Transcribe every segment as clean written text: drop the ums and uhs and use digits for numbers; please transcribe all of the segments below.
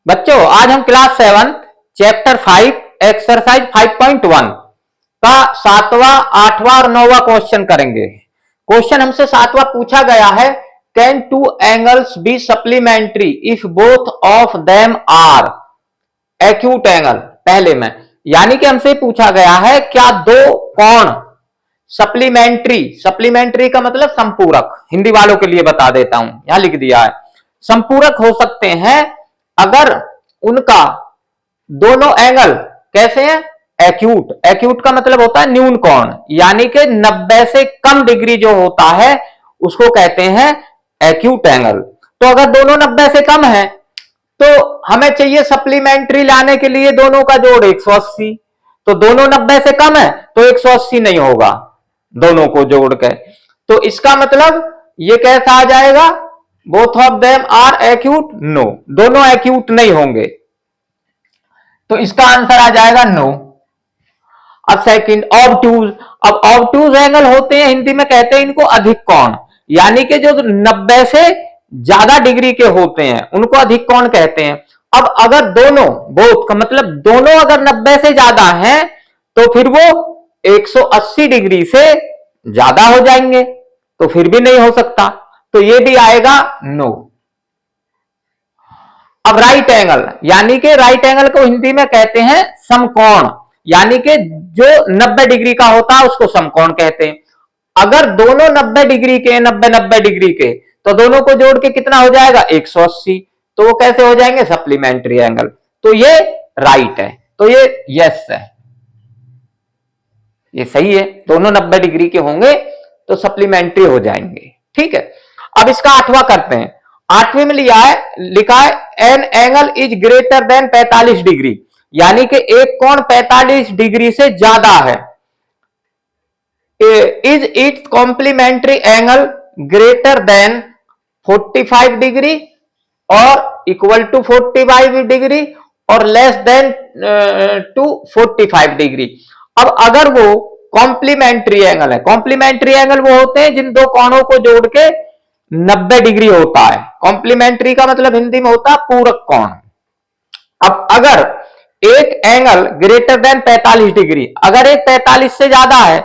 बच्चों आज हम क्लास 7 चैप्टर 5 एक्सरसाइज 5.1 का 7वां, 8वां और 9वां क्वेश्चन करेंगे। क्वेश्चन हमसे 7वां पूछा गया है, can two angles be supplementary if both of them are acute angle. पहले में यानी कि हमसे पूछा गया है क्या दो कोण सप्लीमेंट्री, सप्लीमेंट्री का मतलब संपूरक, हिंदी वालों के लिए बता देता हूं, यहां लिख दिया है, संपूरक हो सकते हैं अगर उनका दोनों एंगल कैसे हैं, एक्यूट। एक्यूट का मतलब होता है न्यून कोण, यानी कि 90 से कम डिग्री जो होता है उसको कहते हैं एक्यूट एंगल। तो अगर दोनों 90 से कम है तो हमें चाहिए सप्लीमेंट्री लाने के लिए दोनों का जोड़ 180। तो दोनों 90 से कम है तो 180 नहीं होगा दोनों को जोड़ के। तो इसका मतलब ये कैसा आ जाएगा, both of them are acute, no, दोनों एक्यूट नहीं होंगे, तो इसका आंसर आ जाएगा नो। अब सेकंड, ऑब्टूज। अब ऑब्टूज एंगल होते हैं, हिंदी में कहते हैं इनको अधिक कोण, यानी कि जो 90 से ज्यादा डिग्री के होते हैं उनको अधिक कोण कहते हैं। अब अगर दोनों, बोथ का मतलब दोनों अगर 90 से ज्यादा हैं तो फिर वो 180 डिग्री से ज्यादा हो जाएंगे, तो फिर भी नहीं हो सकता, तो ये भी आएगा नो। अब राइट एंगल, यानी कि राइट एंगल को हिंदी में कहते हैं समकोण, यानी कि जो 90 डिग्री का होता है उसको समकोण कहते हैं। अगर दोनों 90 डिग्री के, 90 डिग्री के, तो दोनों को जोड़ के कितना हो जाएगा 180, तो वो कैसे हो जाएंगे सप्लीमेंट्री एंगल। तो ये राइट है, तो ये यस है, ये सही है, दोनों 90 डिग्री के होंगे तो सप्लीमेंट्री हो जाएंगे। ठीक है, अब इसका 8वां करते हैं। 8वें में लिखा है an angle is greater than 45 degree, यानी कि एक कोण 45 डिग्री से ज्यादा है। Is its complementary angle greater than 45 degree और इक्वल टू 45 डिग्री और लेस देन टू 45 डिग्री। अब अगर वो कॉम्प्लीमेंट्री एंगल है, कॉम्प्लीमेंट्री एंगल वो होते हैं जिन दो कोणों को जोड़ के 90 डिग्री होता है। कॉम्प्लीमेंट्री का मतलब हिंदी में होता है पूरक कोण। अब अगर एक एंगल ग्रेटर देन 45 डिग्री, अगर एक 45 से ज्यादा है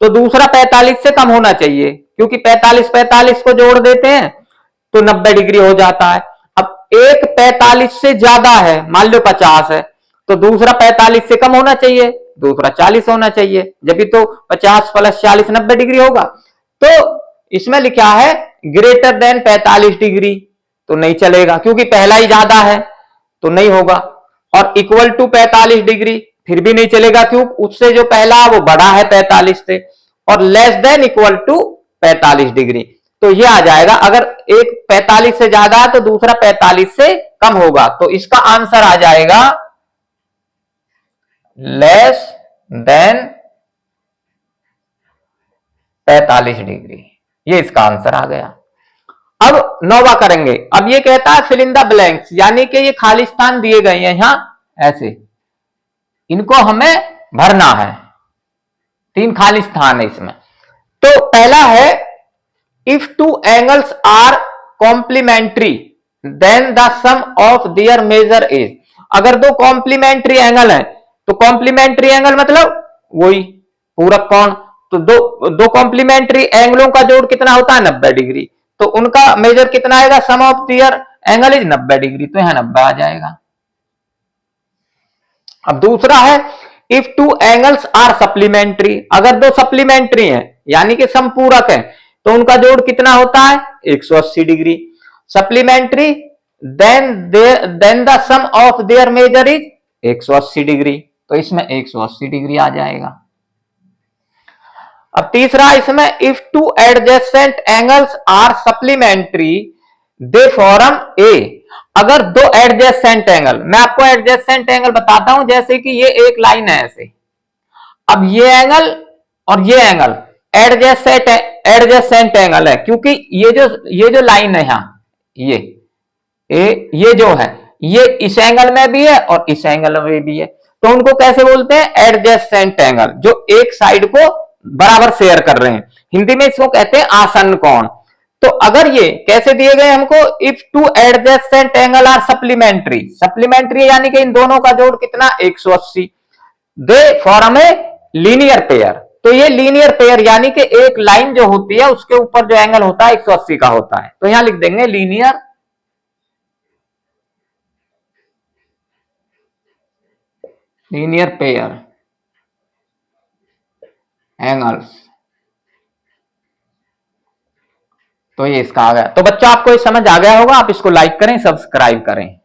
तो दूसरा 45 से कम होना चाहिए, क्योंकि 45 को जोड़ देते हैं तो 90 डिग्री हो जाता है। अब एक 45 से ज्यादा है, मान लो 50 है, तो दूसरा 45 से कम होना चाहिए, दूसरा 40 होना चाहिए, जब भी तो 50 + 40 90 डिग्री होगा। तो इसमें लिखा है ग्रेटर देन 45 डिग्री, तो नहीं चलेगा क्योंकि पहला ही ज्यादा है तो नहीं होगा। और इक्वल टू 45 डिग्री फिर भी नहीं चलेगा, क्यों, उससे जो पहला वो बड़ा है 45 से। और less than equal to 45 degree, तो ये आ जाएगा, अगर एक 45 से ज्यादा है तो दूसरा 45 से कम होगा, तो इसका आंसर आ जाएगा लेस देन 45 डिग्री, ये इसका आंसर आ गया। अब 9वां करेंगे। अब ये कहता है फिल इन द ब्लैंक्स, यानी कि ये खाली स्थान दिए गए हैं यहां ऐसे, इनको हमें भरना है, 3 खाली स्थान है इसमें। तो पहला है if two angles are complementary then the sum of their measure is. अगर दो कॉम्प्लीमेंट्री एंगल है, तो कॉम्प्लीमेंट्री एंगल मतलब वही पूरक कोण, तो दो कॉम्प्लीमेंट्री एंगलों का जोड़ कितना होता है 90 डिग्री, तो उनका मेजर कितना आएगा, sum of their angle is 90 degree, तो यहां 90 आ जाएगा। अब दूसरा है if two angles are supplementary, अगर दो सप्लीमेंट्री हैं यानी कि संपूरक है, तो उनका जोड़ कितना होता है 180 degree. Supplementary then the sum of their measure is 180 degree, तो इसमें 180 डिग्री आ जाएगा। अब तीसरा इसमें if two adjacent angles are supplementary they form a. अगर दो एडजेसेंट एंगल, मैं आपको एडजेसेंट एंगल बताता हूं, जैसे कि ये एक लाइन है ऐसे, अब ये एंगल और ये एंगल एडजेसेंट एंगल है, क्योंकि ये जो लाइन है यहां, ये जो है ये इस एंगल में भी है और इस एंगल में भी है, तो उनको कैसे बोलते हैं एडजेसेंट एंगल, जो एक साइड को बराबर शेयर कर रहे हैं। हिंदी में इसको कहते हैं आसन्न कोण। तो अगर ये कैसे दिए गए हमको, if two adjacent angle are supplementary, supplementary यानी कि इन दोनों का जोड़ कितना 180, they form a linear pair. तो ये लीनियर पेयर यानी कि एक लाइन जो होती है उसके ऊपर जो एंगल होता है 180 का होता है, तो यहां लिख देंगे लीनियर पेयर एंगल्स। तो ये इसका आ गया। तो बच्चों आपको ये समझ आ गया होगा, आप इसको लाइक करें, सब्सक्राइब करें।